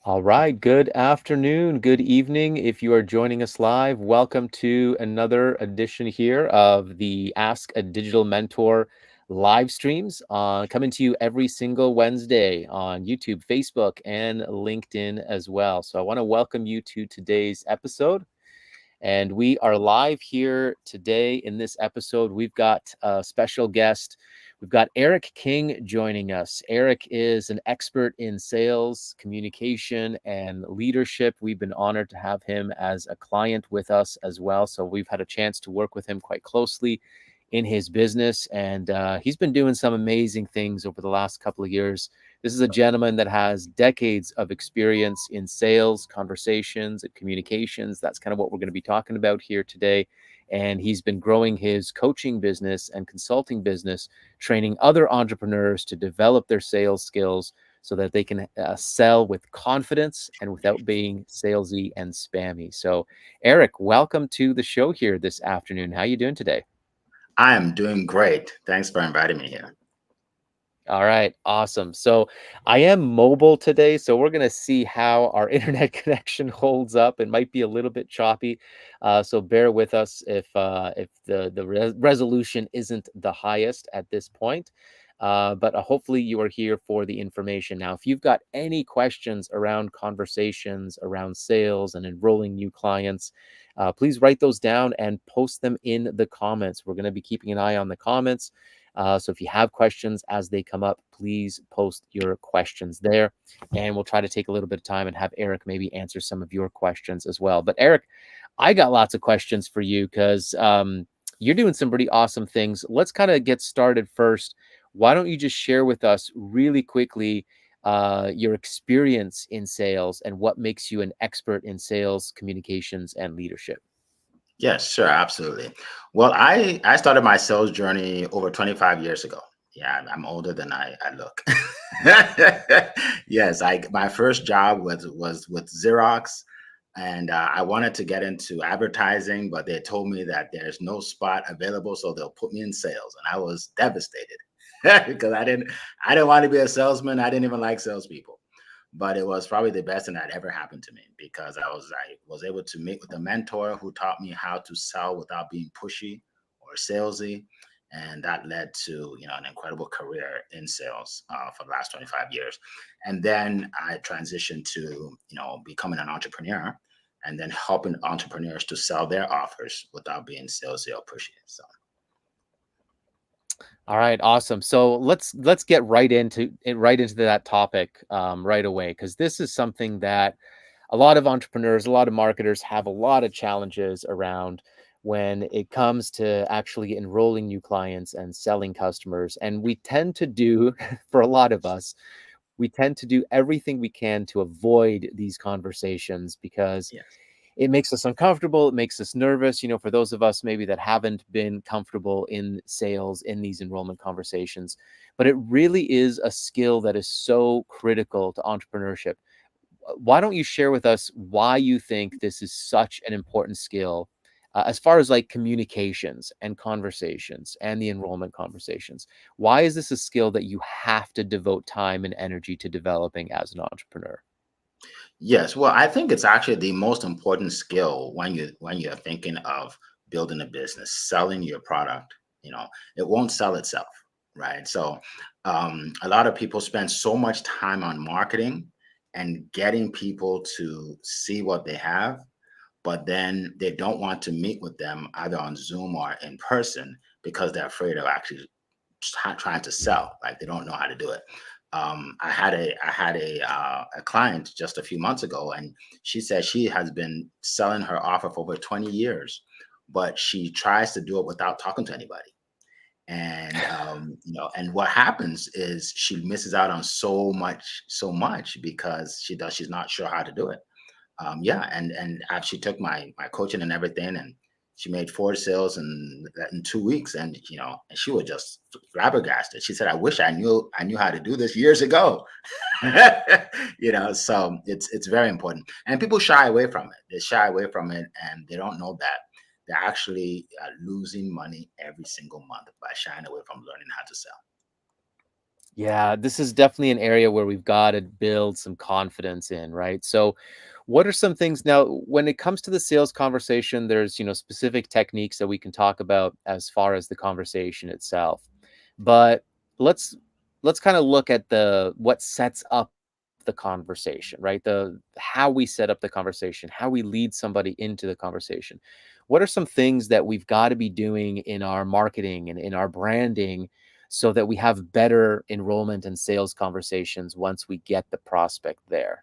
All right. Good afternoon. Good evening. If you are joining us live, welcome to another edition here of the Ask a Digital Mentor live streams coming to you every single Wednesday on YouTube, Facebook, and LinkedIn as well. So I want to welcome you to today's episode. And we are live here today in this episode. We've got a special guest. We've got Eric King joining us. Eric is an expert in sales, communication, and leadership. We've been honored to have him as a client with us as well. So we've had a chance to work with him quite closely in his business. And he's been doing some amazing things over the last couple of years. This is a gentleman that has decades of experience in sales, conversations, and communications. That's kind of what we're going to be talking about here today. And he's been growing his coaching business and consulting business, training other entrepreneurs to develop their sales skills so that they can sell with confidence and without being salesy and spammy. So, Eric, welcome to the show here this afternoon. How you doing today? I am doing great. Thanks for inviting me here. All right, awesome. So I am mobile today, so we're going to see how our internet connection holds up. It might be a little bit choppy, so bear with us if the resolution isn't the highest at this point. But hopefully you are here for the information. Now, if you've got any questions around conversations, around sales, and enrolling new clients, please write those down and post them in the comments. We're going to be keeping an eye on the comments. So if you have questions as they come up, please post your questions there. And we'll try to take a little bit of time and have Eric maybe answer some of your questions as well. But Eric, I got lots of questions for you because you're doing some pretty awesome things. Let's kind of get started first. Why don't you just share with us really quickly your experience in sales and what makes you an expert in sales, communications, and leadership? Yes, sure, absolutely. Well, I started my sales journey over 25 years ago. Yeah, I'm older than I look. Yes, I my first job was with Xerox, and I wanted to get into advertising, but they told me that there's no spot available, so they'll put me in sales, and I was devastated because I didn't want to be a salesman. I didn't even like salespeople. But it was probably the best thing that ever happened to me because I was able to meet with a mentor who taught me how to sell without being pushy or salesy, and that led to an incredible career in sales for the last 25 years. And then I transitioned to becoming an entrepreneur, and then helping entrepreneurs to sell their offers without being salesy or pushy. So All right, awesome. So let's get right into that topic right away because this is something that a lot of entrepreneurs, a lot of marketers have a lot of challenges around when it comes to actually enrolling new clients and selling customers. And we tend to do, for a lot of us, we tend to do everything we can to avoid these conversations because yes. it makes us uncomfortable. It makes us nervous. For those of us maybe that haven't been comfortable in sales in these enrollment conversations, but it really is a skill that is so critical to entrepreneurship. Why don't you share with us why you think this is such an important skill as far as like communications and conversations and the enrollment conversations? Why is this a skill that you have to devote time and energy to developing as an entrepreneur? Yes, well, I think it's actually the most important skill when you're thinking of building a business, selling your product. It won't sell itself, right? So, a lot of people spend so much time on marketing and getting people to see what they have, but then they don't want to meet with them either on Zoom or in person because they're afraid of actually trying to sell. Like they don't know how to do it. I had a client just a few months ago, and she said she has been selling her offer for over 20 years, but she tries to do it without talking to anybody. And and what happens is she misses out on so much because she's not sure how to do it. Yeah, and she took my coaching and everything, and she made 4 sales in 2 weeks, and and she was just flabbergasted. She said, "I wish I knew how to do this years ago." So it's very important, and people shy away from it. They shy away from it, and they don't know that they're actually losing money every single month by shying away from learning how to sell. Yeah, this is definitely an area where we've got to build some confidence in, right? So, what are some things now when it comes to the sales conversation? There's, specific techniques that we can talk about as far as the conversation itself. But let's let's kind of look at the what sets up the conversation, right? The how we set up the conversation, how we lead somebody into the conversation. What are some things that we've got to be doing in our marketing and in our branding so that we have better enrollment and sales conversations once we get the prospect there?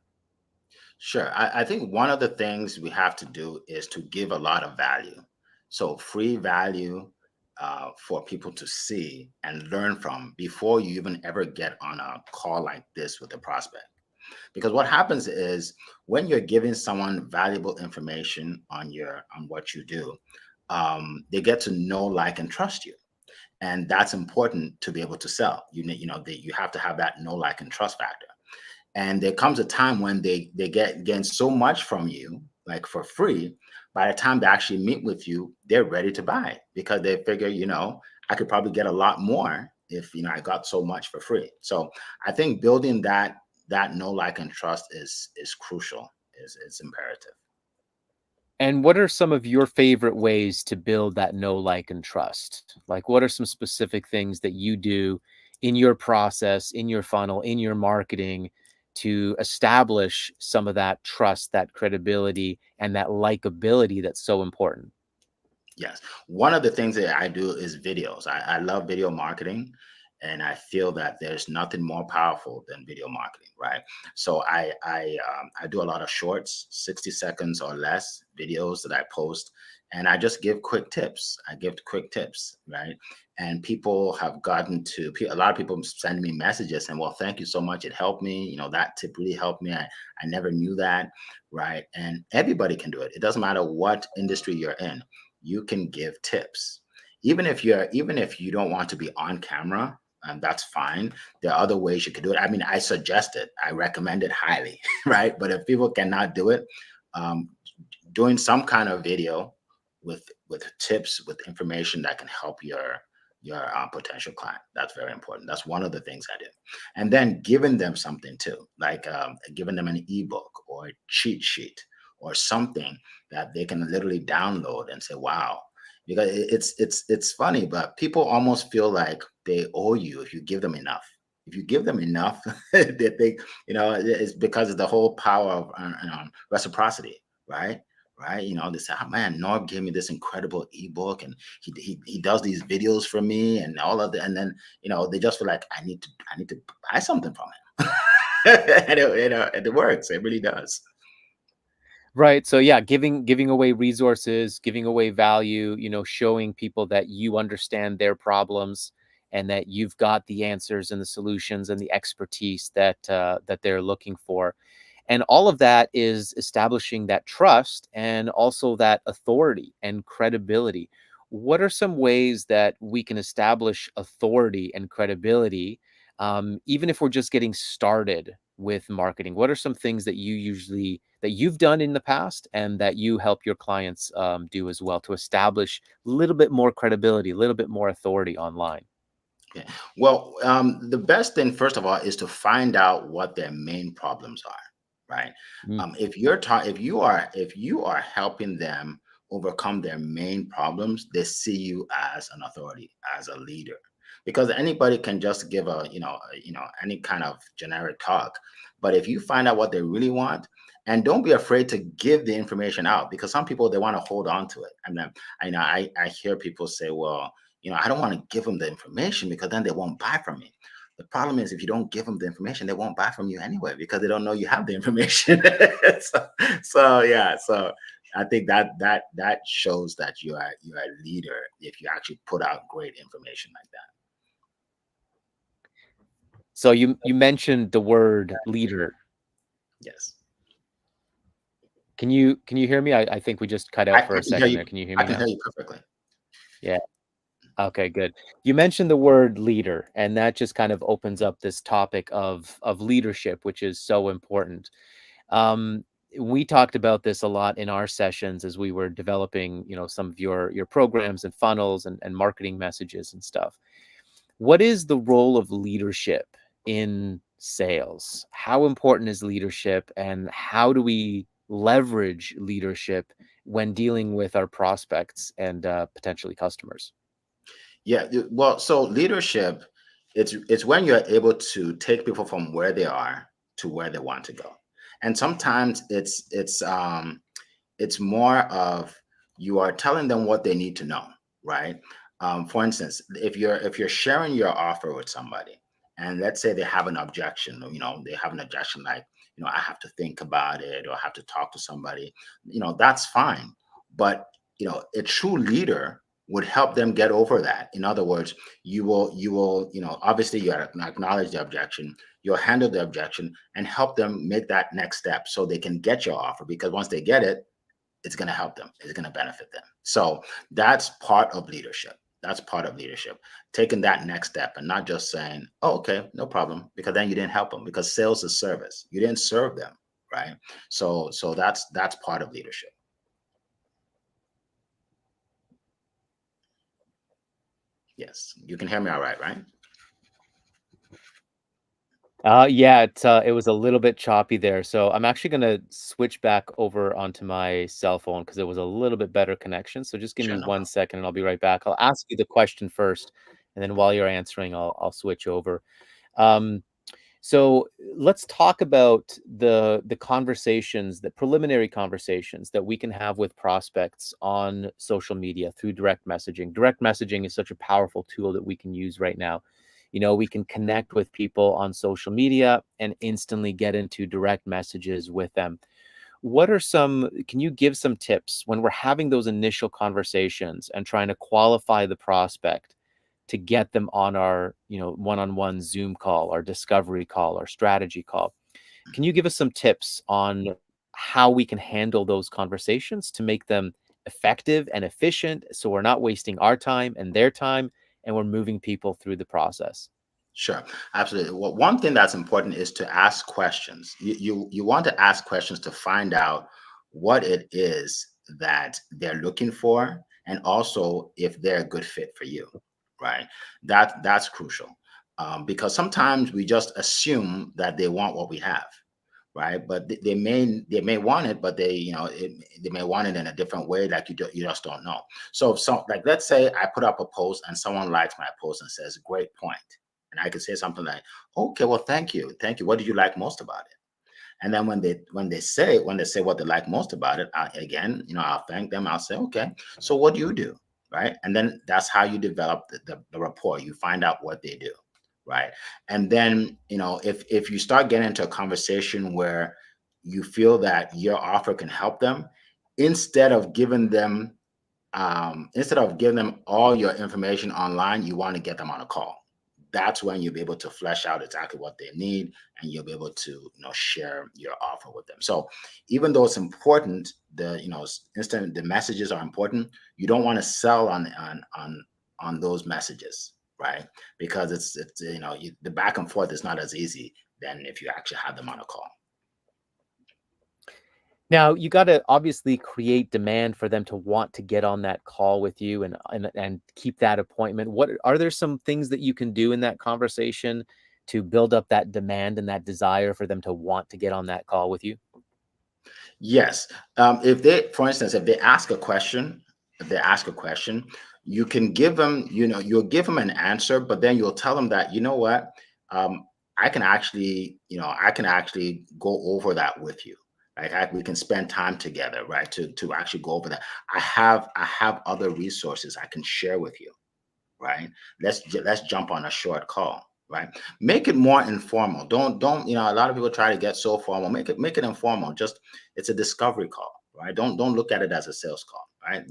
Sure. I think one of the things we have to do is to give a lot of value. So, free value for people to see and learn from before you even ever get on a call like this with a prospect. Because what happens is when you're giving someone valuable information on what you do, they get to know, like, and trust you, and that's important to be able to sell. That you have to have that know, like, and trust factor. And there comes a time when they get gain so much from you, like, for free. By the time they actually meet with you, they're ready to buy because they figure, I could probably get a lot more if I got so much for free. So I think building that know, like, and trust is crucial, is imperative. And what are some of your favorite ways to build that know, like, and trust? Like, what are some specific things that you do in your process, in your funnel, in your marketing to establish some of that trust, that credibility, and that likability that's so important? Yes. One of the things that I do is videos. I love video marketing, and I feel that there's nothing more powerful than video marketing, right? So I do a lot of shorts, 60 seconds or less videos that I post, and I just give quick tips. I give quick tips, right? And people have gotten to a lot of people send me messages and, well, thank you so much. It helped me. That tip really helped me. I never knew that, right? And everybody can do it. It doesn't matter what industry you're in, you can give tips. Even if you don't want to be on camera, that's fine. There are other ways you could do it. I mean, I suggest it, I recommend it highly, right? But if people cannot do it, um, doing some kind of video with tips, with information that can help your potential client, that's very important. That's one of the things I do. And then giving them something too, like giving them an ebook or a cheat sheet or something that they can literally download and say, wow. Because it's funny, but people almost feel like they owe you if you give them enough. If you give them enough, that it's because of the whole power of reciprocity, right? Right? They say, oh man, Norb gave me this incredible ebook, and he does these videos for me, and all of that. And then they just feel like I need to buy something from him. And it works. It really does. Right. So yeah, giving away resources, giving away value, showing people that you understand their problems and that you've got the answers and the solutions and the expertise that they're looking for. And all of that is establishing that trust and also that authority and credibility. What are some ways that we can establish authority and credibility, even if we're just getting started with marketing? What are some things that you've done in the past and that you help your clients do as well to establish a little bit more credibility, a little bit more authority online? Okay. Well, the best thing, first of all, is to find out what their main problems are, right? Mm. If you are helping them overcome their main problems, they see you as an authority, as a leader, because anybody can just give any kind of generic talk. But if you find out what they really want, and don't be afraid to give the information out, because some people, they want to hold on to it. And then I hear people say, well, I don't want to give them the information because then they won't buy from me. The problem is, if you don't give them the information, they won't buy from you anyway because they don't know you have the information. so yeah, so I think that shows that you're a leader if you actually put out great information like that. So you mentioned the word leader. Yes, Can you hear me? I think we just cut I, out for I a can hear second you. there. Can you hear I me can now? hear you perfectly. Yeah. Okay, good. You mentioned the word leader, and that just kind of opens up this topic of leadership, which is so important. Um, we talked about this a lot in our sessions as we were developing, some of your programs and funnels and marketing messages and stuff. What is the role of leadership in sales? How important is leadership, and how do we leverage leadership when dealing with our prospects and potentially customers? Yeah, well, so leadership, it's when you're able to take people from where they are to where they want to go. And sometimes it's more of you are telling them what they need to know, right? For instance, if you're sharing your offer with somebody, and let's say they have an objection, they have an objection like, I have to think about it, or I have to talk to somebody, that's fine. But a true leader would help them get over that. In other words, you will, obviously you acknowledge the objection, you'll handle the objection and help them make that next step so they can get your offer, because once they get it, it's going to help them, it's going to benefit them. So that's part of leadership. That's part of leadership, taking that next step and not just saying, oh, okay, no problem, because then you didn't help them, because sales is service, you didn't serve them, right? So that's part of leadership. Yes, you can hear me all right, right? Yeah, it was a little bit choppy there. So I'm actually gonna switch back over onto my cell phone because it was a little bit better connection. So just give me Sure, no one problem. second and I'll be right back. I'll ask you the question first, and then while you're answering, I'll switch over. Um, so let's talk about the conversations, the preliminary conversations that we can have with prospects on social media through direct messaging. Direct messaging is such a powerful tool that we can use right now. We can connect with people on social media and instantly get into direct messages with them. Can you give some tips when we're having those initial conversations and trying to qualify the prospect to get them on our, one-on-one Zoom call, our discovery call, our strategy call? Can you give us some tips on how we can handle those conversations to make them effective and efficient so we're not wasting our time and their time and we're moving people through the process? Sure, absolutely. Well, one thing that's important is to ask questions. You want to ask questions to find out what it is that they're looking for, and also if they're a good fit for you, right? That's crucial, because sometimes we just assume that they want what we have, right? But they may want it, but they may want it in a different way, like you just don't know. So like, let's say I put up a post and someone likes my post and says, "Great point." And I could say something like, "Okay, well, thank you. What did you like most about it?" And then when they say what they like most about it, again, I'll thank them. I'll say, "Okay, so what do you do?" Right? And then that's how you develop the rapport. You find out what they do, right? And then, if you start getting into a conversation where you feel that your offer can help them, instead of giving them all your information online, you want to get them on a call. That's when you'll be able to flesh out exactly what they need, and you'll be able to, share your offer with them. So even though it's important, the messages are important. You don't want to sell on those messages, right? Because the back and forth is not as easy than if you actually have them on a call. Now, you gotta obviously create demand for them to want to get on that call with you and keep that appointment. What are there some things that you can do in that conversation to build up that demand and that desire for them to want to get on that call with you? Yes. If they, for instance, if they ask a question, you can give them, you'll give them an answer, but then you'll tell them that, what, um, I can actually go over that with you. Like, we can spend time together, right? To actually go over that. I have other resources I can share with you, right? Let's jump on a short call, right? Make it more informal. Don't a lot of people try to get so formal. Make it informal. Just, it's a discovery call, right? Don't look at it as a sales call, right?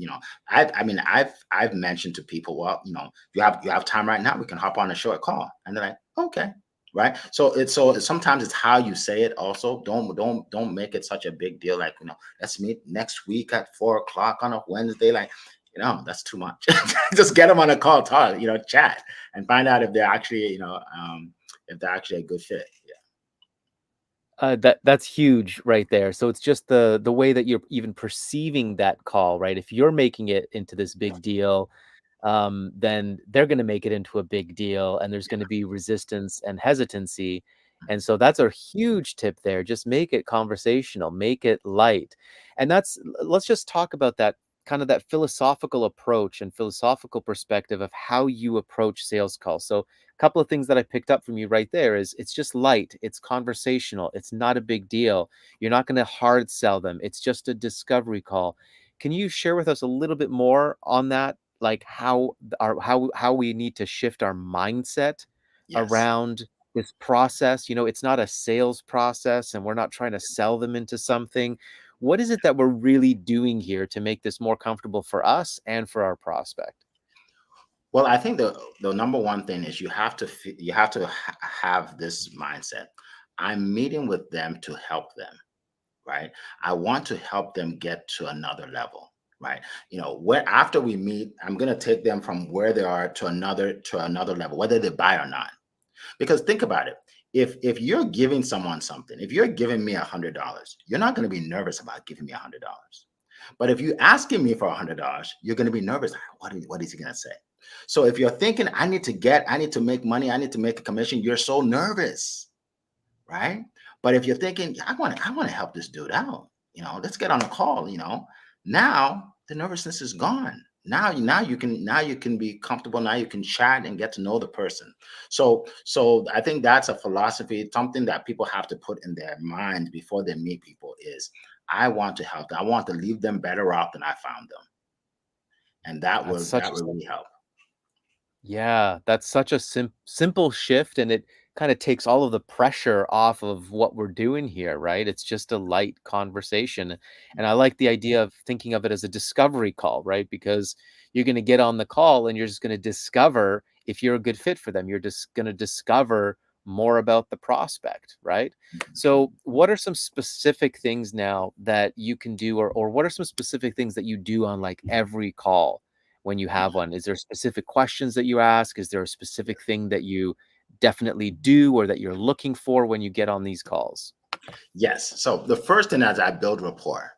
I've mentioned to people, well, you have time right now, we can hop on a short call, and they're like, okay. Right. Sometimes it's how you say it also. Don't make it such a big deal. Like, let's meet next week at 4 o'clock on a Wednesday. Like, that's too much. Just get them on a call, talk, chat, and find out if they're actually a good fit. Yeah. That's huge right there. So it's just the way that you're even perceiving that call, right? If you're making it into this big deal, then they're going to make it into a big deal, and there's going to be resistance and hesitancy. And so that's a huge tip there. Just make it conversational, make it light. And let's just talk about that kind of that philosophical approach and philosophical perspective of how you approach sales calls. So a couple of things that I picked up from you right there is it's just light, it's conversational, it's not a big deal. You're not going to hard sell them. It's just a discovery call. Can you share with us a little bit more on that? Like how we need to shift our mindset Yes. around this process. It's not a sales process, and we're not trying to sell them into something. What is it that we're really doing here to make this more comfortable for us and for our prospect? Well, I think the number one thing is you have to have this mindset. I'm meeting with them to help them, right? I want to help them get to another level, right? Where after we meet, I'm going to take them from where they are to another level, whether they buy or not. Because think about it. If you're giving someone something, if you're giving me $100, you're not going to be nervous about giving me $100. But if you're asking me for $100, you're going to be nervous. What is he going to say? So if you're thinking, I need to make money, I need to make a commission, you're so nervous, right? But if you're thinking, "Yeah, I want to help this dude out, let's get on a call, now the nervousness is gone. Now you can be comfortable. Now you can chat and get to know the person. So I think that's a philosophy, something that people have to put in their mind before they meet people is I want to help them. I want to leave them better off than I found them. And that That's will such that a will really help. Yeah, that's such a simple shift, and it kind of takes all of the pressure off of what we're doing here, right? It's just a light conversation. And I like the idea of thinking of it as a discovery call, right? Because you're going to get on the call and you're just going to discover if you're a good fit for them. You're just going to discover more about the prospect, right? So, what are some specific things now that you can do, or what are some specific things that you do on like every call? When you have one? Is there specific questions that you ask? Is there a specific thing that you definitely do or that you're looking for when you get on these calls? Yes. So the first thing is I build rapport.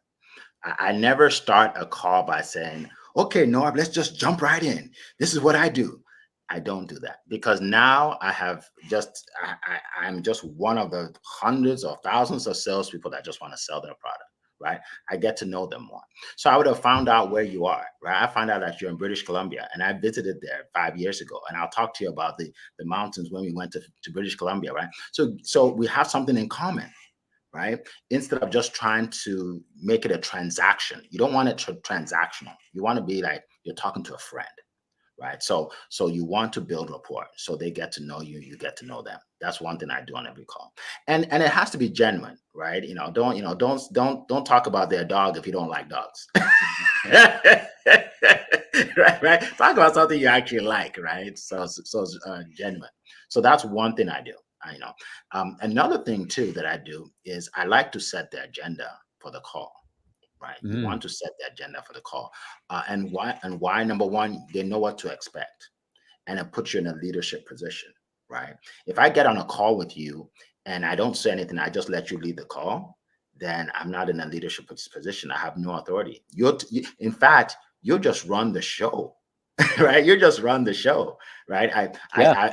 I never start a call by saying, okay, Norb, let's just jump right in. This is what I do. I don't do that because now I'm just one of the hundreds or thousands of salespeople that just want to sell their product, right? I get to know them more. So I would have found out where you are, right? I found out that you're in British Columbia and I visited there 5 years ago. And I'll talk to you about the mountains when we went to British Columbia, right? So we have something in common, right? Instead of just trying to make it a transaction. You don't want it transactional. You want to be like you're talking to a friend, right? So you want to build rapport so they get to know you, you get to know them. That's one thing I do on every call. And it has to be genuine, right? Don't talk about their dog if you don't like dogs. Right. Talk about something you actually like, right? So genuine. So that's one thing I do. Another thing too that I do is I like to set the agenda for the call, right? You Mm, want to set the agenda for the call, and why? And why? Number one, they know what to expect, and it puts you in a leadership position, right? If I get on a call with you and I don't say anything, I just let you lead the call, then I'm not in a leadership position. I have no authority. In fact, you'll just run the show, right? You just run the show, right? yeah.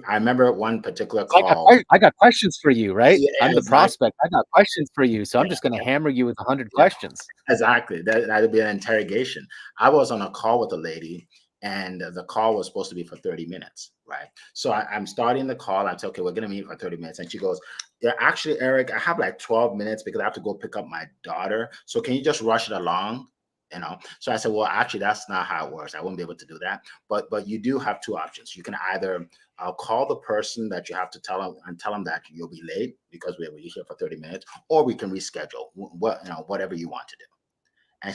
I remember one particular So call. I got questions for you, right? Yeah, I'm the exactly. prospect. I got questions for you. So I'm Yeah, just going to yeah, hammer you with 100 yeah. questions. Exactly. That'd be an interrogation. I was on a call with a lady, and the call was supposed to be for 30 minutes, right? So I'm starting the call. I said, okay, we're going to meet for 30 minutes. And she goes, yeah, actually, Eric, I have like 12 minutes because I have to go pick up my daughter. So can you just rush it along? So I said, well, actually, that's not how it works. I won't be able to do that. But you do have two options. You can either call the person that you have to tell them and tell them that you'll be late because we're here for 30 minutes, or we can reschedule whatever you want to do. And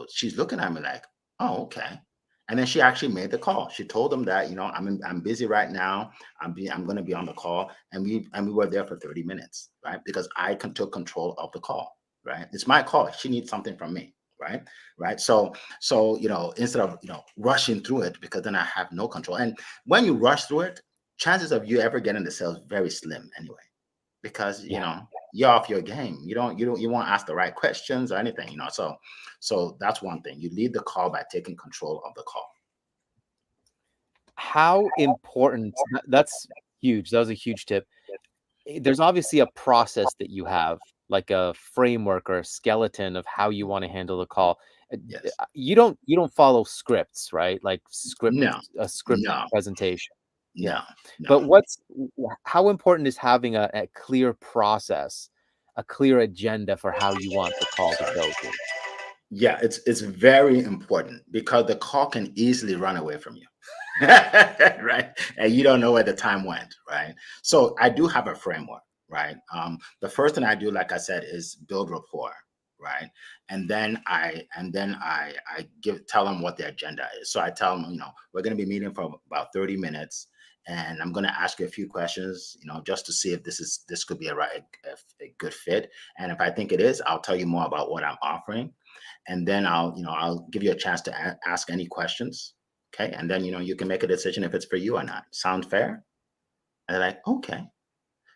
she's looking at me like, oh, okay. And then she actually made the call. She told them that, I'm busy right now. I'm going to be on the call. And we were there for 30 minutes, right? Because took control of the call, right? It's my call. She needs something from me, right? Right. So instead of, rushing through it, because then I have no control. And when you rush through it, chances of you ever getting the sales very slim anyway, because Yeah. you're off your game. You won't ask the right questions or anything. So that's one thing. You lead the call by taking control of the call. how important that's huge. That was a huge tip. There's obviously a process that you have, like a framework or a skeleton of how you want to handle the call. Yes. You don't follow scripts, right? Like No, a scripted no, presentation. Yeah. no, no. But how important is having a clear process, a clear agenda for how you want the call to go to? Yeah, it's very important because the call can easily run away from you. Right? And you don't know where the time went, right? So I do have a framework, right? The first thing I do, like I said, is build rapport, right? And then I tell them what the agenda is. So I tell them, we're going to be meeting for about 30 minutes, and I'm going to ask you a few questions, just to see if this could be a good fit. And if I think it is, I'll tell you more about what I'm offering, and then I'll give you a chance to ask any questions. Okay, and then you can make a decision if it's for you or not. Sound fair? And they're like, okay.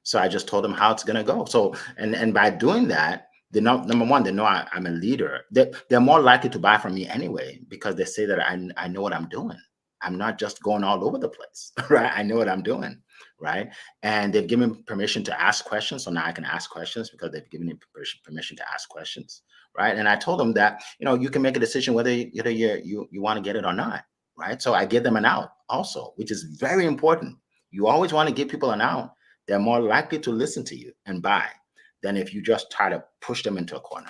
So I just told them how it's gonna go. So and by doing that, they know, number one, they know I'm a leader. They're more likely to buy from me anyway because they say that I know what I'm doing. I'm not just going all over the place, right? I know what I'm doing, right? And they've given me permission to ask questions, so now I can ask questions because they've given me permission to ask questions, right? And I told them that you can make a decision whether you want to get it or not, right? So I give them an out also, which is very important. You always want to give people an out. They're more likely to listen to you and buy than if you just try to push them into a corner.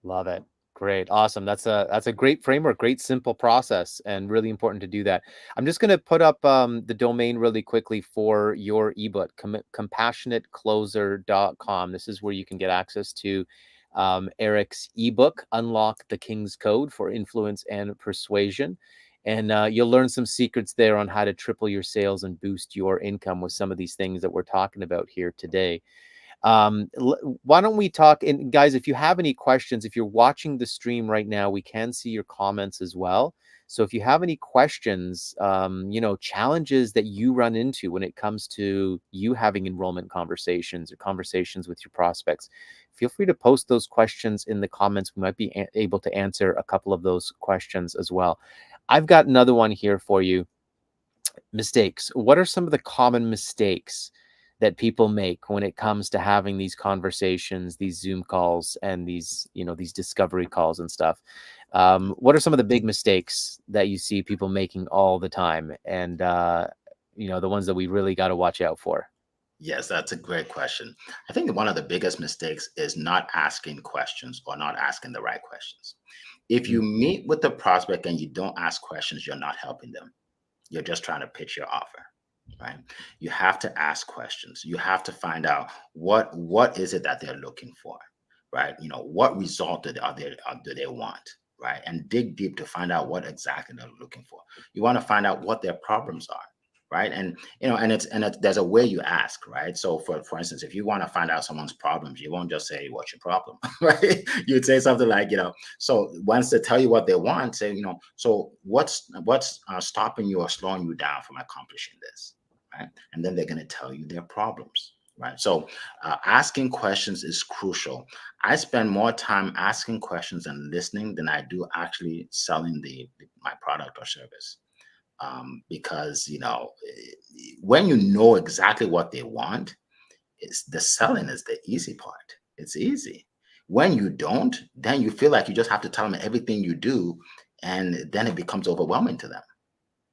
Love it. Great. Awesome. That's a great framework, great simple process, and really important to do that. I'm just going to put up the domain really quickly for your ebook, compassionatecloser.com. This is where you can get access to Eric's ebook, Unlock the King's Code for Influence and Persuasion. And you'll learn some secrets there on how to triple your sales and boost your income with some of these things that we're talking about here today. Why don't we talk? And guys, if you have any questions, if you're watching the stream right now, we can see your comments as well. So if you have any questions, challenges that you run into when it comes to you having enrollment conversations or conversations with your prospects, feel free to post those questions in the comments. We might be able to answer a couple of those questions as well. I've got another one here for you. Mistakes. What are some of the common mistakes that people make when it comes to having these conversations, these Zoom calls, and these discovery calls and stuff? What are some of the big mistakes that you see people making all the time, and the ones that we really got to watch out for? Yes, that's a great question. I think one of the biggest mistakes is not asking questions or not asking the right questions. If you Mm. meet with the prospect and you don't ask questions, you're not helping them. You're just trying to pitch your offer, right? You have to ask questions. You have to find out what is it that they're looking for, right? What result do they want, right? And dig deep to find out what exactly they're looking for. You want to find out what their problems are, right? And there's a way you ask, right? So for instance, if you want to find out someone's problems, you won't just say what's your problem, right? You'd say something like, so once they tell you what they want, say, so what's stopping you or slowing you down from accomplishing this, right? And then they're going to tell you their problems, right? So asking questions is crucial. I spend more time asking questions and listening than I do actually selling my product or service. Because when you know exactly what they want, it's the selling is the easy part. It's easy. When you don't, then you feel like you just have to tell them everything you do, and then it becomes overwhelming to them.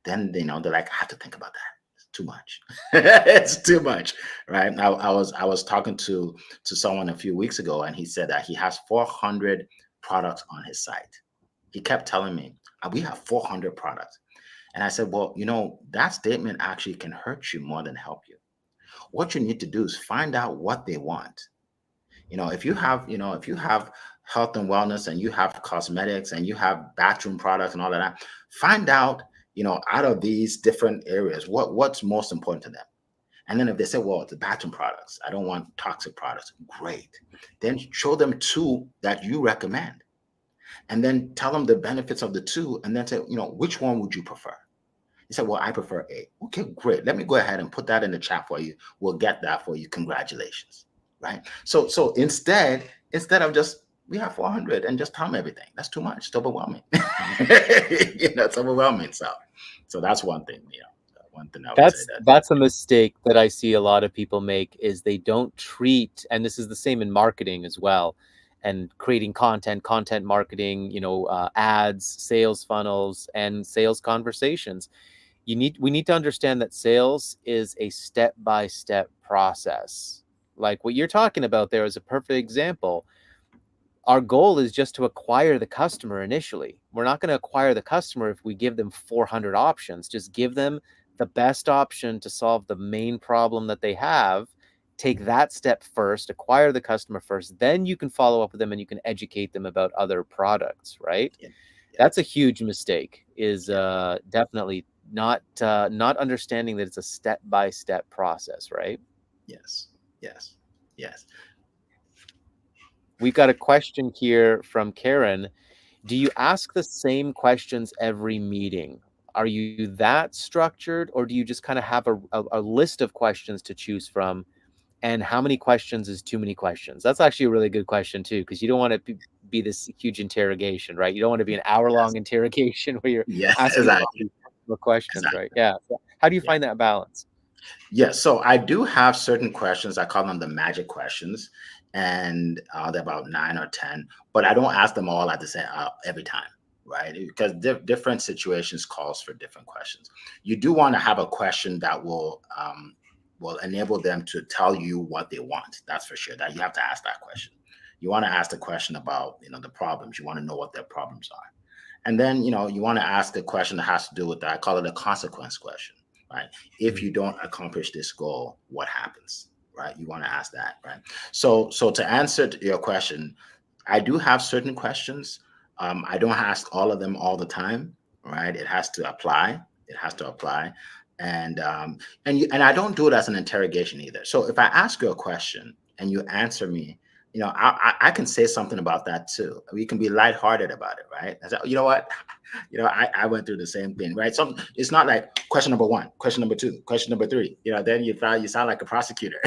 Then they're like, I have to think about that. It's too much. It's too much, right? I was talking to someone a few weeks ago, and he said that he has 400 products on his site. He kept telling me, we have 400 products. And I said, well, that statement actually can hurt you more than help you. What you need to do is find out what they want. If you have health and wellness, and you have cosmetics, and you have bathroom products and all of that, find out, out of these different areas, what's most important to them. And then if they say, well, it's the bathroom products, I don't want toxic products, great. Then show them two that you recommend. And then tell them the benefits of the two, and then say, which one would you prefer? He said, well, I prefer A. Okay, great. Let me go ahead and put that in the chat for you. We'll get that for you. Congratulations. Right. So instead of just we have 400 and just tell me everything. That's too much. It's overwhelming. It's overwhelming. So that's one thing, one thing I would say that, That's a mistake that I see a lot of people make is they don't treat, and this is the same in marketing as well, and creating content marketing, ads, sales funnels, and sales conversations. We need to understand that sales is a step-by-step process. Like what you're talking about there is a perfect example. Our goal is just to acquire the customer initially. We're not going to acquire the customer if we give them 400 options. Just give them the best option to solve the main problem that they have. Take that step first, acquire the customer first, then you can follow up with them and you can educate them about other products, right? yeah, yeah, That's a huge mistake, is yeah, definitely not understanding that it's a step-by-step process, right? yes, yes, yes. We've got a question here from Karen. Do you ask the same questions every meeting? Are you that structured, or do you just kind of have a list of questions to choose from? And how many questions is too many questions? That's actually a really good question too, because you don't want to be this huge interrogation, right? You don't want to be an Yes, hour-long interrogation where you're yeah, asking a lot exactly, of questions, right? exactly. Yeah. So how do you Yeah. find that balance? Yes, so I do have certain questions. I call them the magic questions, and they're about 9 or 10. But I don't ask them all at the same every time, right? Because different situations calls for different questions. You do want to have a question that will enable them to tell you what they want. That's for sure. That you have to ask that question. You want to ask the question about the problems. You want to know what their problems are. And then, you want to ask a question that has to do with that. I call it a consequence question, right? If you don't accomplish this goal, what happens, right? You want to ask that, right? So to answer your question, I do have certain questions. I don't ask all of them all the time, right? It has to apply. It has to apply. And I don't do it as an interrogation either. So if I ask you a question and you answer me, I can say something about that too. We can be lighthearted about it, right? I say, you know what? I went through the same thing, right? So it's not like question number one, question number two, question number three. Then you sound like a prosecutor,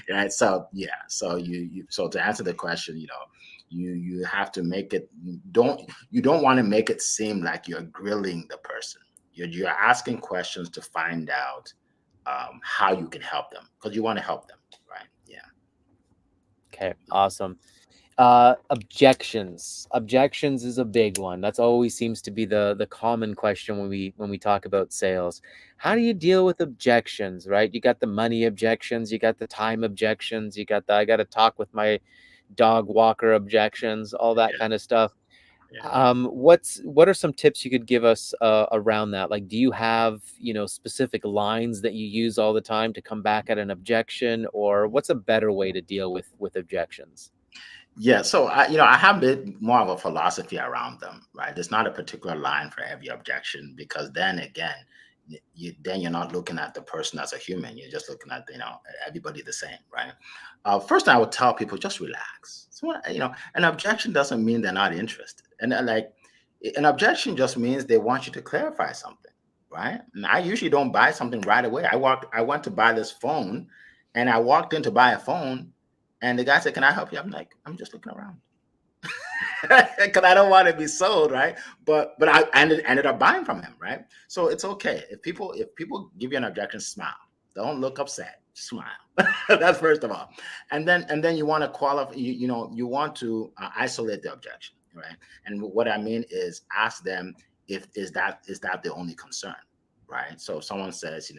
right? So yeah, so to answer the question, you have to make it. You don't want to make it seem like you're grilling the person. You're asking questions to find out how you can help them because you want to help them, right? Yeah. Okay, awesome. Objections is a big one. That's always seems to be the common question when we talk about sales. How do you deal with objections, right? You got the money objections, you got the time objections, you got the I got to talk with my dog walker objections, all that Yeah. kind of stuff. Yeah. What are some tips you could give us around that? Like, do you have, specific lines that you use all the time to come back at an objection, or what's a better way to deal with objections? Yeah, so I have a bit more of a philosophy around them, right? There's not a particular line for every objection because then again, you're not looking at the person as a human. You're just looking at everybody the same, right? First, I would tell people just relax. So an objection doesn't mean they're not interested, and like an objection just means they want you to clarify something, right? And I usually don't buy something right away. I went to buy this phone, and I walked in to buy a phone and the guy said, "Can I help you?" I'm like, "I'm just looking around." Because I don't want to be sold, right? But I ended up buying from him, right? So it's okay if people give you an objection, smile. Don't look upset. Smile. That's first of all, and then you want to qualify. You want to isolate the objection, right? And what I mean is ask them if is that the only concern, right? So if someone says,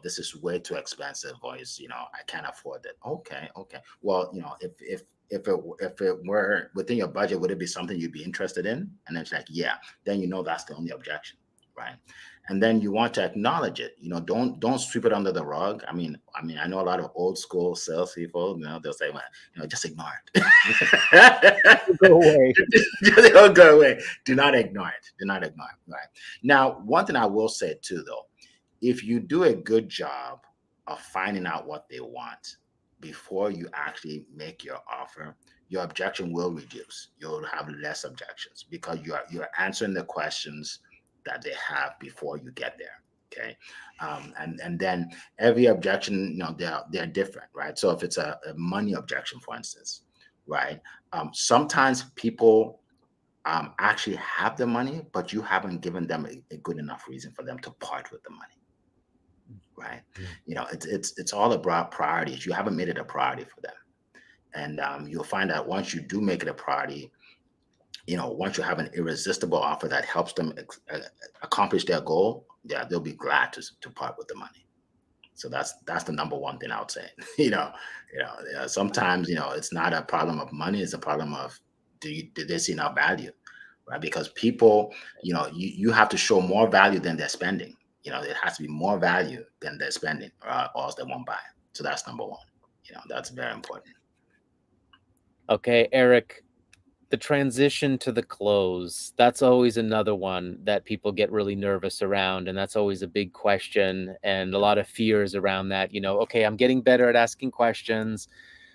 this is way too expensive, or I can't afford it. Okay, okay. Well, if it were within your budget, would it be something you'd be interested in? And then it's like, yeah, then that's the only objection, right? And then you want to acknowledge it. Don't sweep it under the rug. I know a lot of old school salespeople. They'll say, well, just ignore it. Go away. Just don't go away. Do not ignore it. Do not ignore it. Right. Now, one thing I will say too, though, if you do a good job of finding out what they want before you actually make your offer, your objection will reduce. You'll have less objections because you're answering the questions that they have before you get there. Okay, and then every objection, they're different, right? So if it's a money objection, for instance, right? Sometimes people actually have the money, but you haven't given them a good enough reason for them to part with the money, right? Mm. It's all about priorities. You haven't made it a priority for them, and you'll find that once you do make it a priority, once you have an irresistible offer that helps them accomplish their goal, yeah, they'll be glad to part with the money. So that's the number one thing I would say. Sometimes it's not a problem of money; it's a problem of did they see enough value, right? Because people, you have to show more value than they're spending. It has to be more value than they're spending, or else they won't buy. So that's number one. That's very important. Okay, Eric, the transition to the close, that's always another one that people get really nervous around, and that's always a big question and a lot of fears around that. Okay, I'm getting better at asking questions.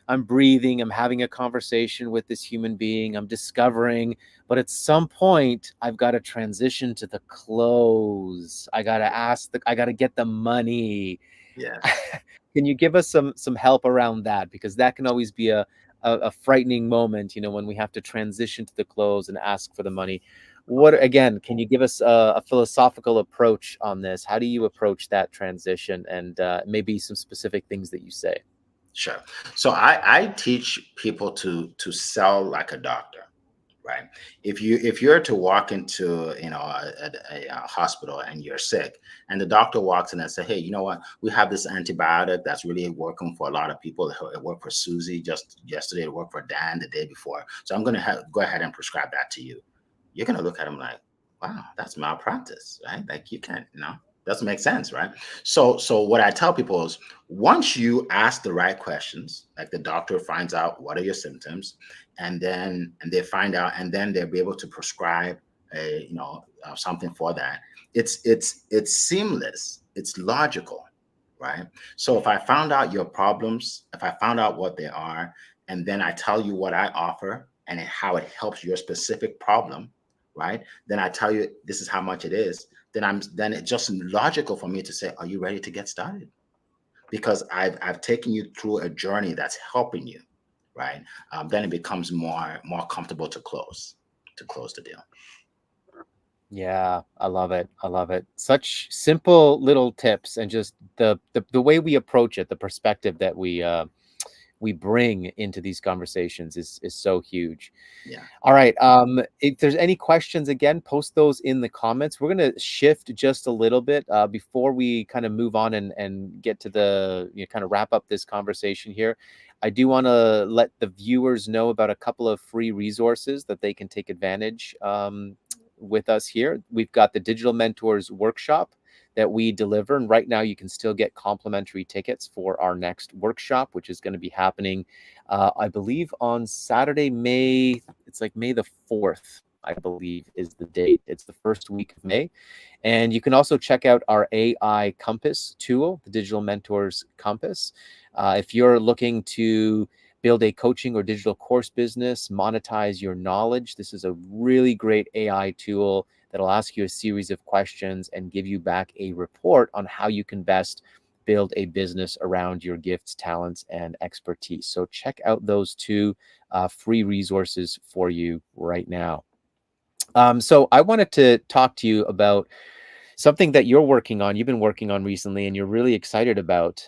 I'm breathing, I'm having a conversation with this human being, I'm discovering, but at some point I've got to transition to the close. I got to get the money. Yes. Can you give us some help around that? Because that can always be a frightening moment, when we have to transition to the close and ask for the money. What again? Can you give us a philosophical approach on this? How do you approach that transition, and maybe some specific things that you say? Sure. So I teach people to sell like a doctor, right? If you're to walk into a hospital and you're sick, and the doctor walks in and say, hey, you know what, we have this antibiotic that's really working for a lot of people. It worked for Susie just yesterday, it worked for Dan the day before, so I'm going to go ahead and prescribe that to you. You're going to look at him like, wow, that's malpractice, right? Like, you can't, doesn't make sense, right? So what I tell people is, once you ask the right questions, like the doctor finds out what are your symptoms, and they find out, and then they'll be able to prescribe something for that. It's seamless, it's logical, right? So if I found out your problems, if I found out what they are, and then I tell you what I offer and how it helps your specific problem, right? Then I tell you this is how much it is. Then it's just logical for me to say, are you ready to get started? Because I've taken you through a journey that's helping you, right? Then it becomes more comfortable to close the deal. Yeah, I love it. I love it. Such simple little tips, and just the way we approach it, the perspective that we bring into these conversations is so huge. Yeah. All right. If there's any questions, again, post those in the comments. We're gonna shift just a little bit before we kind of move on and get to the kind of wrap up this conversation here. I do want to let the viewers know about a couple of free resources that they can take advantage with us here. We've got the Digital Mentors Workshop that we deliver, and right now you can still get complimentary tickets for our next workshop, which is going to be happening, I believe, on Saturday, it's like May the 4th, I believe, is the date. It's the first week of May. And you can also check out our AI Compass tool, the Digital Mentors Compass. If you're looking to build a coaching or digital course business, monetize your knowledge, this is a really great AI tool that'll ask you a series of questions and give you back a report on how you can best build a business around your gifts, talents, and expertise. So check out those two free resources for you right now. So I wanted to talk to you about something that you're working on, you've been working on recently, and you're really excited about.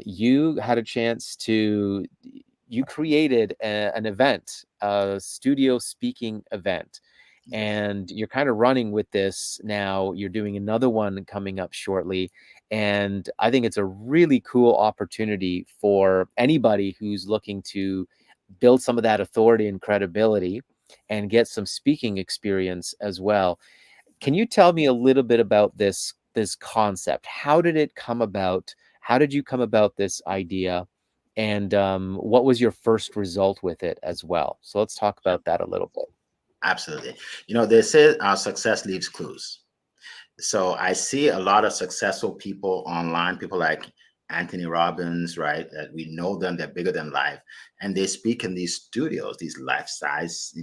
You had a chance to, you created an event, a studio speaking event, Yes. and you're kind of running with this now. You're doing another one coming up shortly. And I think it's a really cool opportunity for anybody who's looking to build some of that authority and credibility and get some speaking experience as well. Can you tell me a little bit about this concept? How did it come about? How did you come about this idea? And what was your first result with it as well? So let's talk Sure. about that a little bit. Absolutely. They say success leaves clues. So I see a lot of successful people online, people like Anthony Robbins, right? That we know them, they're bigger than life. And they speak in these studios, these life size,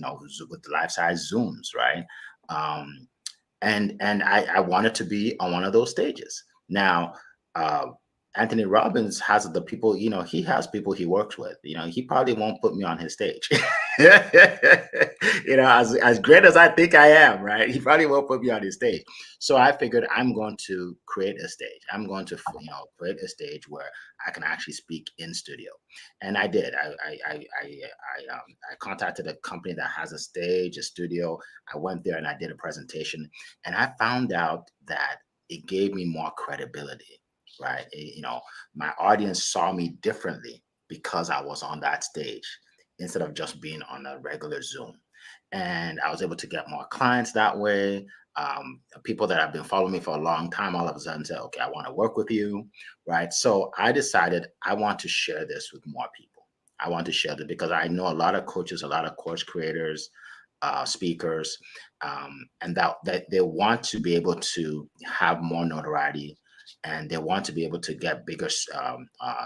with life size Zooms, right? Um, and I wanted to be on one of those stages. Now, uh, Anthony Robbins has the people, he has people he works with. He probably won't put me on his stage. As great as I think I am, right? He probably won't put me on his stage. So I figured I'm going to create a stage. I'm going to, create a stage where I can actually speak in studio. And I did. I contacted a company that has a stage, a studio. I went there and I did a presentation, and I found out that it gave me more credibility, right? My audience saw me differently because I was on that stage instead of just being on a regular Zoom. And I was able to get more clients that way. People that have been following me for a long time all of a sudden said, okay, I want to work with you, right? So I decided I want to share this with more people. I want to share this because I know a lot of coaches, a lot of course creators, speakers, and that they want to be able to have more notoriety, and they want to be able to get bigger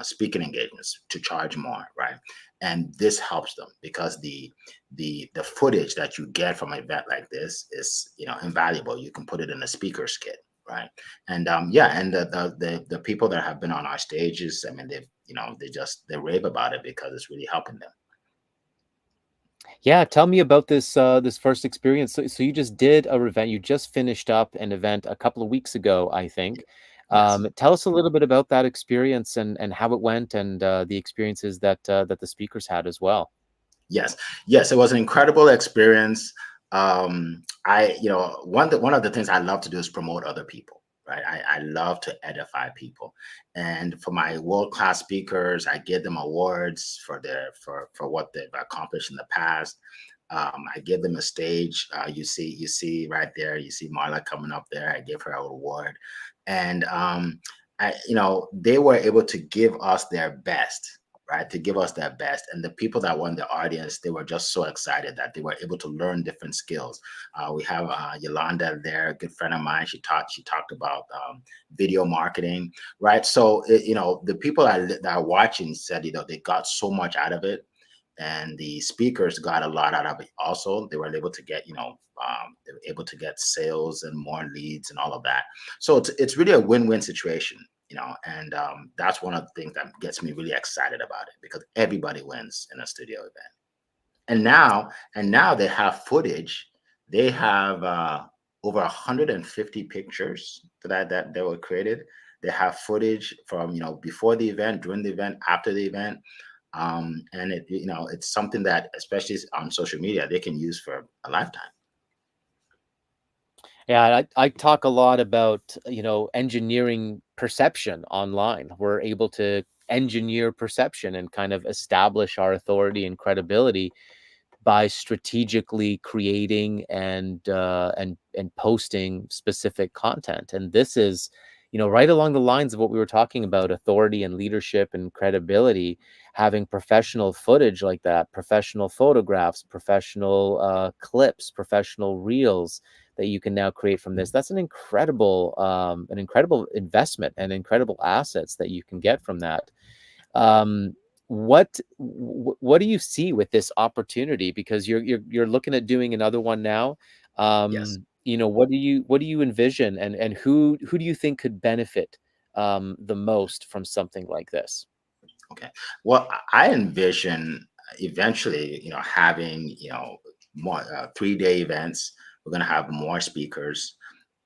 speaking engagements to charge more, right? And this helps them because the footage that you get from an event like this is invaluable. You can put it in a speaker's kit, right? And yeah, and the people that have been on our stages, I mean, they rave about it because it's really helping them. Yeah, tell me about this first experience. So you just did a event. You just finished up an event a couple of weeks ago, I think. Yes. Tell us a little bit about that experience and how it went, and the experiences that the speakers had as well. Yes, yes, it was an incredible experience. One of the things I love to do is promote other people, right? I love to edify people, and for my world class speakers, I give them awards for what they've accomplished in the past. I give them a stage. You see right there. You see Marla coming up there. I give her an award, and they were able to give us their best, right? To give us their best. And the people that were in the audience, they were just so excited that they were able to learn different skills. We have Yolanda there, a good friend of mine. She talked about video marketing, right? So the people that are watching said they got so much out of it, and the speakers got a lot out of it also. They were able to get they were able to get sales and more leads and all of that. So it's really a win-win situation, and that's one of the things that gets me really excited about it because everybody wins in a studio event. And now they have footage. They have over 150 pictures that they were created. They have footage from before the event, during the event, after the event, and it's something that, especially on social media, they can use for a lifetime. Yeah, I talk a lot about, engineering perception online. We're able to engineer perception and kind of establish our authority and credibility by strategically creating and posting specific content. And this is, right along the lines of what we were talking about, authority and leadership and credibility. Having professional footage like that, professional photographs, professional clips, professional reels that you can now create from this. That's an incredible investment and incredible assets that you can get from that. um what do you see with this opportunity, because you're looking at doing another one now? Yes. What do you envision, and who do you think could benefit the most from something like this? Okay. Well, I envision eventually, having, more 3-day events. We're going to have more speakers.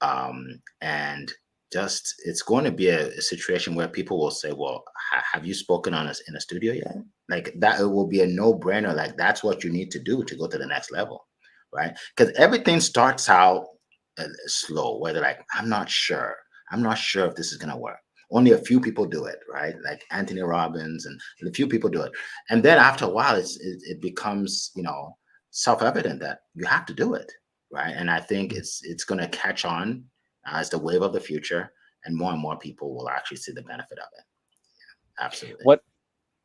And just, it's going to be a situation where people will say, well, have you spoken on us in a studio yet? Like that, it will be a no brainer. Like that's what you need to do to go to the next level. Right. Because everything starts out slow, where they're like, I'm not sure if this is going to work. Only a few people do it, right? Like Anthony Robbins, and a few people do it. And then after a while, it becomes, self-evident that you have to do it, right? And I think it's going to catch on as the wave of the future, and more people will actually see the benefit of it. Absolutely.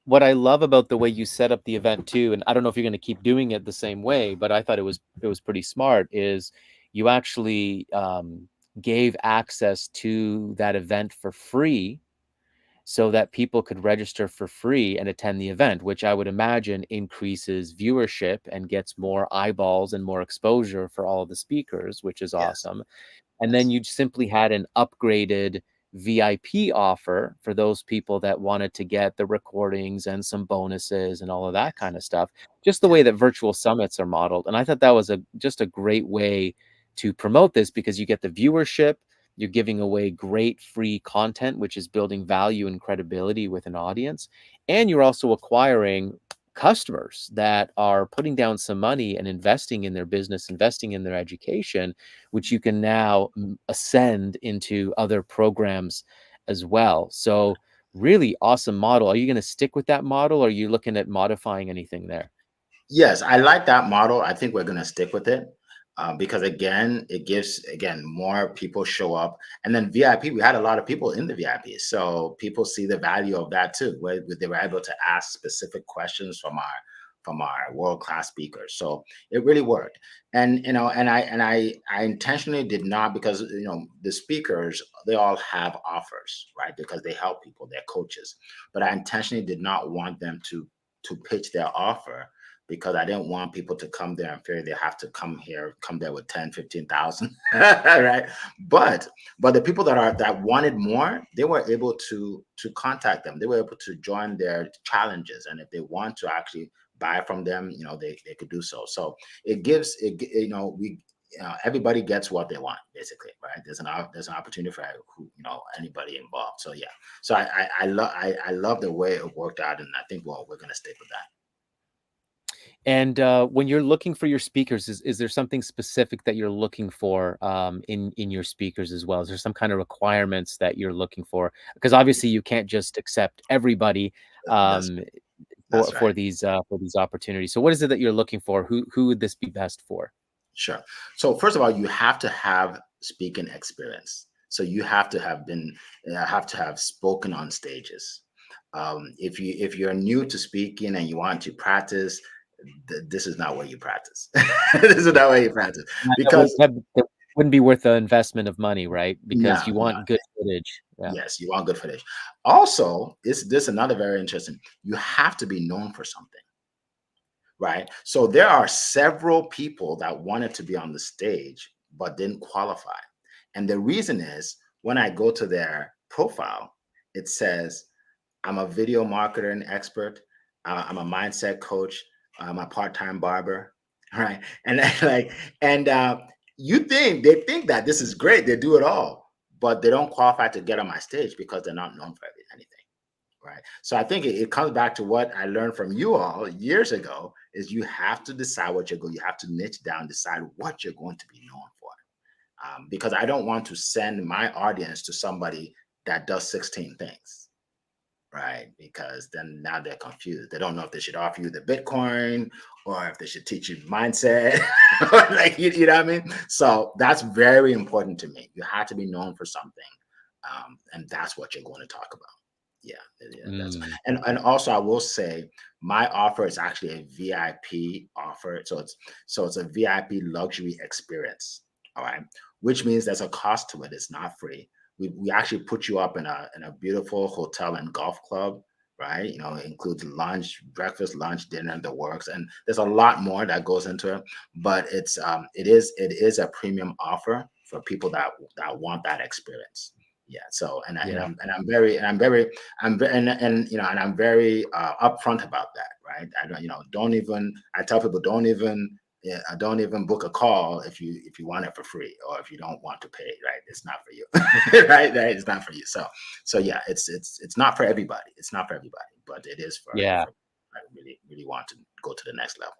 What I love about the way you set up the event too, and I don't know if you're going to keep doing it the same way, but I thought it was pretty smart, is you actually gave access to that event for free so that people could register for free and attend the event, which I would imagine increases viewership and gets more eyeballs and more exposure for all of the speakers, which is Yes. awesome. And then Yes. you simply had an upgraded VIP offer for those people that wanted to get the recordings and some bonuses and all of that Yes. kind of stuff, just the Yeah. way that virtual summits are modeled. And I thought that was just a great way to promote this, because you get the viewership, you're giving away great free content, which is building value and credibility with an audience, and you're also acquiring customers that are putting down some money and investing in their business, investing in their education, which you can now ascend into other programs as well. So really awesome model. Are you going to stick with that model, or are you looking at modifying anything there? Yes, I like that model. I think we're going to stick with it because again, it gives again more people show up, and then VIP. We had a lot of people in the VIP, so people see the value of that too. Where they were able to ask specific questions from our world class speakers. So it really worked. And I intentionally did not, because the speakers, they all have offers, right? Because they help people, they're coaches. But I intentionally did not want them to pitch their offer, because I didn't want people to come there and fear they have to come there with 10, 15,000, right? But the people that wanted more, they were able to contact them. They were able to join their challenges. And if they want to actually buy from them, they could do so. So it gives it, we everybody gets what they want, basically, right? There's an opportunity for anybody involved. So yeah, so I love the way it worked out, and I think we're gonna stick with that. And when you're looking for your speakers, is there something specific that you're looking for in your speakers as well? Is there some kind of requirements that you're looking for? Because obviously you can't just accept everybody That's um, that's right. for these opportunities. So what is it that you're looking for? Who would this be best for? Sure. So first of all, you have to have speaking experience. So you have to have spoken on stages. If you're new to speaking and you want to practice, this is not where you practice. This is Yeah, not where you practice, that would because that wouldn't be worth the investment of money, right? Because no, you no. want good footage. Yeah. Yes, you want good footage. Also, is this another very interesting? You have to be known for something, right? So there are several people that wanted to be on the stage but didn't qualify. And the reason is, when I go to their profile, it says, I'm a video marketer and expert. I'm a mindset coach. I'm a part-time barber, right? And like, and they think that this is great. They do it all, but they don't qualify to get on my stage because they're not known for anything. Right. So I think it comes back to what I learned from you all years ago, is you have to decide what you're going, you have to niche down, decide what you're going to be known for. Because I don't want to send my audience to somebody that does 16 things, right? Because then now they're confused. They don't know if they should offer you the Bitcoin or if they should teach you mindset. Like, you know what I mean? So that's very important to me. You have to be known for something. And that's what you're going to talk about. Yeah, yeah, that's Mm, and also I will say my offer is actually a VIP offer. So it's a VIP luxury experience. All right. Which means there's a cost to it. It's not free. We actually put you up in a beautiful hotel and golf club, right? It includes lunch, breakfast, lunch, dinner, and the works. And there's a lot more that goes into it, but it is a premium offer for people that want that experience. Yeah. So yeah. I'm very upfront about that, right? I don't, don't even, I tell people, don't even, yeah, don't even book a call if you want it for free, or if you don't want to pay, right? It's not for you. Right? Right? It's not for you. So yeah, it's not for everybody. It's not for everybody, but it is Yeah. for I really, really want to go to the next level.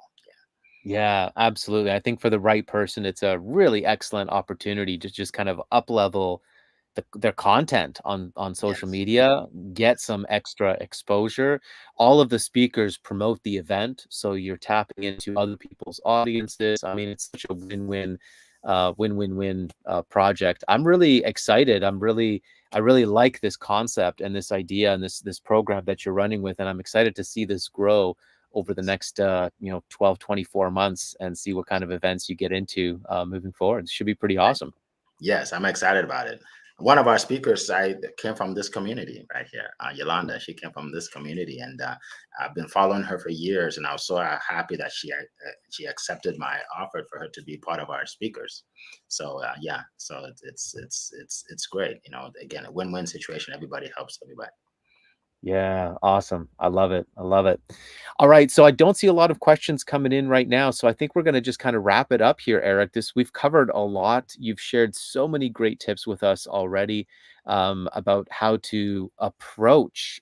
Yeah, absolutely. I think for the right person, it's a really excellent opportunity to just kind of up level their content on Yeah. social Yes. media, get Yes. some extra exposure. All of the speakers promote the event, so you're tapping into other people's audiences. I mean, it's such a win-win-win project. I'm really excited. I really like this concept and this idea and this program that you're running with, and I'm excited to see this grow over the next 12 24 months and see what kind of events you get into moving forward. It should be pretty Right. awesome. Yes, I'm excited about it. One of our speakers I came from this community right here, Yolanda. She came from this community, and I've been following her for years. And I was so happy that she accepted my offer for her to be part of our speakers. So yeah, so it's great. You know, again, a win-win situation. Everybody helps everybody. Yeah, awesome. I love it. I love it. All right, so I don't see a lot of questions coming in right now, so I think we're going to just kind of wrap it up here, Eric. This we've covered a lot. You've shared so many great tips with us already about how to approach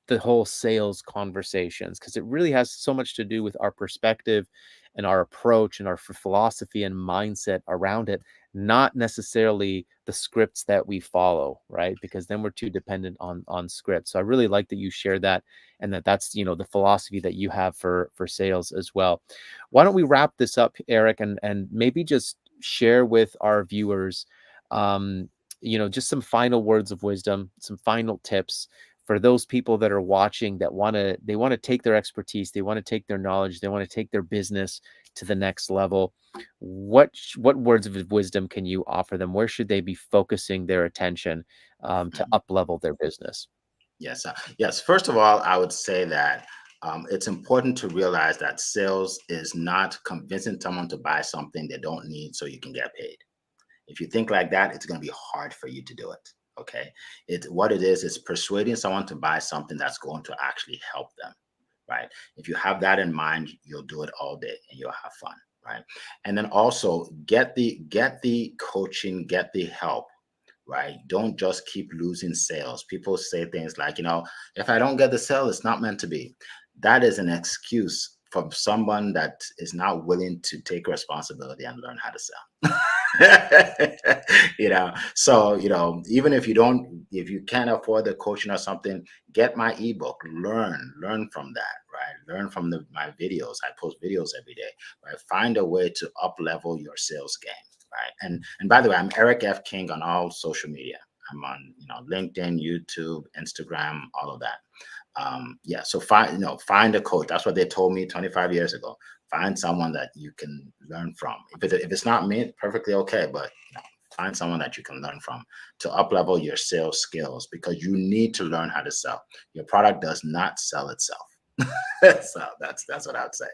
the whole sales conversations because it really has so much to do with our perspective and our approach and our philosophy and mindset around it, not necessarily the scripts that we follow, right? Because then we're too dependent on scripts. So I really like that you share that, and that's the philosophy that you have for sales as well. Why don't we wrap this up, Eric, and maybe just share with our viewers just some final words of wisdom, some final tips for those people that are watching that want to take their expertise, they want to take their knowledge, they want to take their business to the next level. What words of wisdom can you offer them? Where should they be focusing their attention to Mhm. up level their business? Yes, yes. First of all, I would say that it's important to realize that sales is not convincing someone to buy something they don't need so you can get paid. If you think like that, it's going to be hard for you to do it. Okay. What it is persuading someone to buy something that's going to actually help them. Right. If you have that in mind, you'll do it all day and you'll have fun. Right. And then also get the coaching, get the help. Right. Don't just keep losing sales. People say things like, if I don't get the sale, it's not meant to be. That is an excuse from someone that is not willing to take responsibility and learn how to sell. So even if you can't afford the coaching or something, get my ebook, learn from that, right? Learn from my videos. I post videos every day, right? Find a way to up level your sales game, right? And by the way, I'm Eric F. King on all social media. I'm on LinkedIn, YouTube, Instagram, all of that. Yeah, so find a coach. That's what they told me 25 years ago. Find someone that you can learn from. If it's not me, perfectly okay, but find someone that you can learn from to up level your sales skills, because you need to learn how to sell. Your product does not sell itself. So that's what I'd say.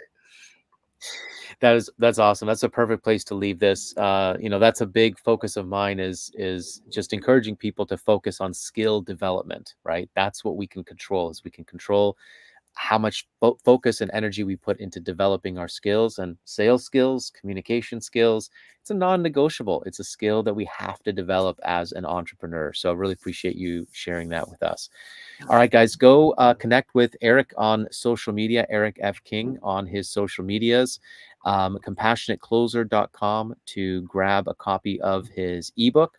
That's awesome. That's a perfect place to leave this. That's a big focus of mine is just encouraging people to focus on skill development, right? That's what we can control, is we can control how much focus and energy we put into developing our skills, and sales skills, communication skills. It's a non-negotiable. It's a skill that we have to develop as an entrepreneur. So I really appreciate you sharing that with us. All right, guys, go connect with Eric on social media, Eric F. King on his social medias, compassionatecloser.com to grab a copy of his ebook.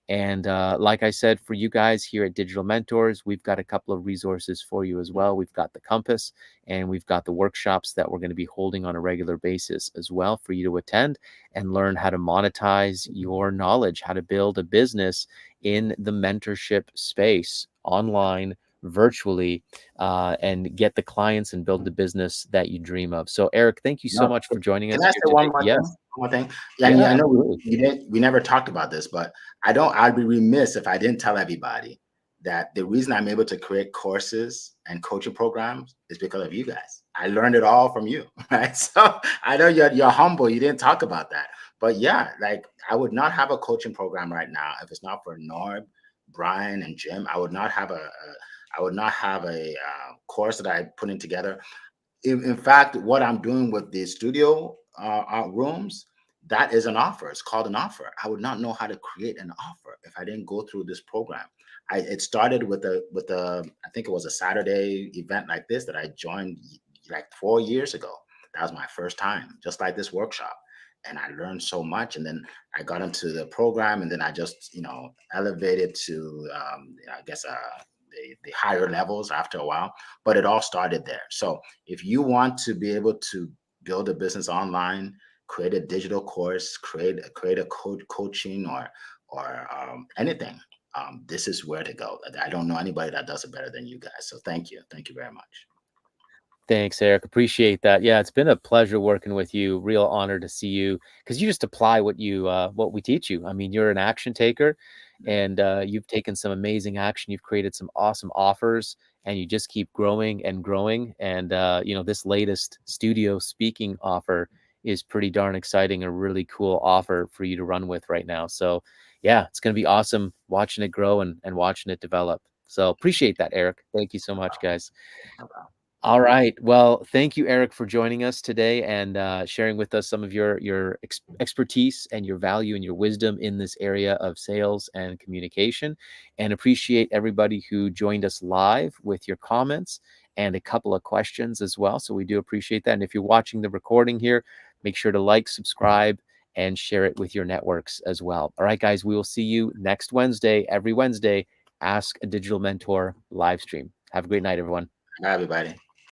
And like I said, for you guys here at Digital Mentors, we've got a couple of resources for you as well. We've got the compass, and we've got the workshops that we're going to be holding on a regular basis as well for you to attend and learn how to monetize your knowledge, how to build a business in the mentorship space online, virtually, and get the clients and build the business that you dream of. So, Eric, thank you so No, much for joining can us I here say one today. more thing? Yes. One more thing. Yeah, Yeah, I know absolutely. we never talked about this, but I'd be remiss if I didn't tell everybody that the reason I'm able to create courses and coaching programs is because of you guys. I learned it all from you, right? So I know you're humble. You didn't talk about that, but yeah, like I would not have a coaching program right now if it's not for Norb, Brian, and Jim. I would not have a course that I put in together. In fact, what I'm doing with the studio rooms, that is an offer. It's called an offer. I would not know how to create an offer if I didn't go through this program. It started with a I think it was a Saturday event like this that I joined like 4 years ago. That was my first time, just like this workshop. And I learned so much. And then I got into the program, and then I just, elevated to, I guess, the higher levels after a while. But it all started there. So if you want to be able to build a business online, create a digital course, create a coaching or anything, this is where to go. I don't know anybody that does it better than you guys. So thank you very much. Thanks, Eric. Appreciate that. Yeah, it's been a pleasure working with you. Real honor to see you because you just apply what we teach you. I mean, you're an action taker, and you've taken some amazing action. You've created some awesome offers, and you just keep growing and growing. And this latest studio speaking offer is pretty darn exciting. A really cool offer for you to run with right now. So, yeah, it's going to be awesome watching it grow and watching it develop. So appreciate that, Eric. Thank you so much, guys. No problem. All right. Well, thank you, Eric, for joining us today and sharing with us some of your expertise and your value and your wisdom in this area of sales and communication. And appreciate everybody who joined us live with your comments and a couple of questions as well. So we do appreciate that. And if you're watching the recording here, make sure to like, subscribe, and share it with your networks as well. All right, guys, we will see you next Wednesday, every Wednesday. Ask a Digital Mentor live stream. Have a great night, everyone. Bye, everybody.